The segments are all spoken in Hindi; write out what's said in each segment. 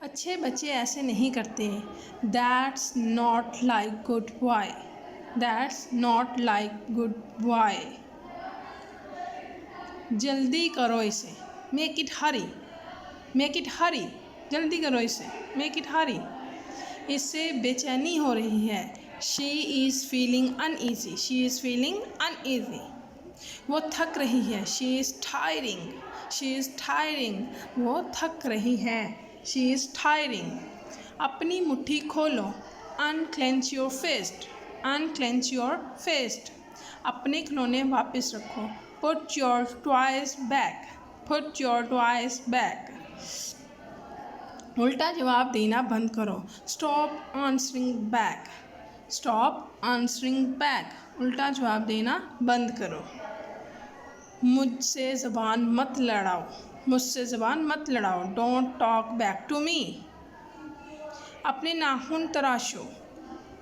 अच्छे बच्चे ऐसे नहीं करते। That's not like good boy. That's not like good boy. जल्दी करो इसे। Make it hurry. Make it hurry. जल्दी करो इसे। Make it hurry. इससे बेचैनी हो रही है। She is feeling uneasy. She is feeling uneasy. वो थक रही है। She is tiring. She is tiring. वो थक रही है। She is tiring. अपनी मुट्ठी खोलो। Unclench your fist. Unclench your fist. अपने खिलौने वापस रखो। Put your toys back. Put your toys back. उल्टा जवाब देना बंद करो। Stop answering back. Stop answering back. उल्टा जवाब देना बंद करो। मुझसे ज़बान मत लड़ाओ। मुझसे ज़बान मत लड़ाओ। Don't talk back to me. अपने नाखून तराशो।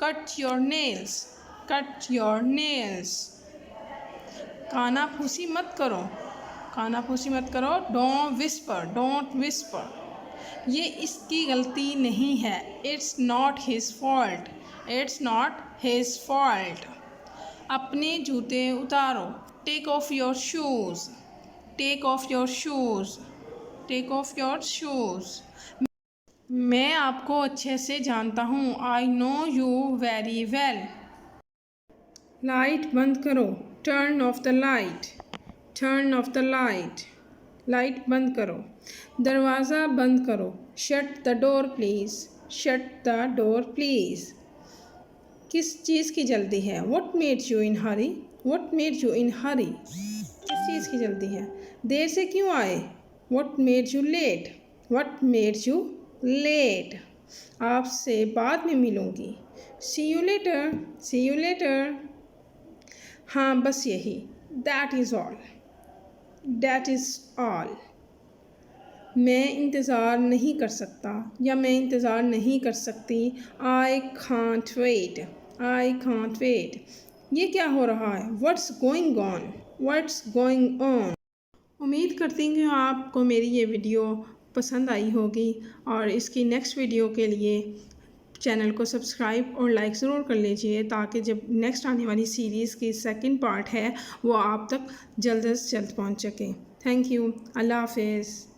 Cut your nails. Cut your nails. कानाफूसी मत करो। कानाफूसी मत करो। Don't whisper. Don't whisper. ये इसकी गलती नहीं है। It's not his fault. It's not his fault. अपने जूते उतारो। Take off your shoes. Take off your shoes. Take off your shoes. मैं आपको अच्छे से जानता हूँ। I know you very well. Light बंद करो। Turn off the light. Turn off the light. Light बंद करो। दरवाज़ा बंद करो। Shut the door please. Shut the door please. किस चीज़ की जल्दी है? What made you in hurry? What made you in hurry? किस चीज़ की जल्दी है? देर से क्यों आए? What made you late? What made you late? आपसे बाद में मिलूँगी। See you later. See you later. हाँ बस यही। That is all. That is all. मैं इंतज़ार नहीं कर सकता या मैं इंतज़ार नहीं कर सकती। I can't wait. I can't wait. ये क्या हो रहा है? What's going on? What's going on? उम्मीद करती हूँ कि आपको मेरी ये वीडियो पसंद आई होगी और इसकी नेक्स्ट वीडियो के लिए चैनल को सब्सक्राइब और लाइक ज़रूर कर लीजिए ताकि जब नेक्स्ट आने वाली सीरीज़ की सेकंड पार्ट है वो आप तक जल्द से जल्द पहुँच सके। Thank you. अल्लाह हाफिज़।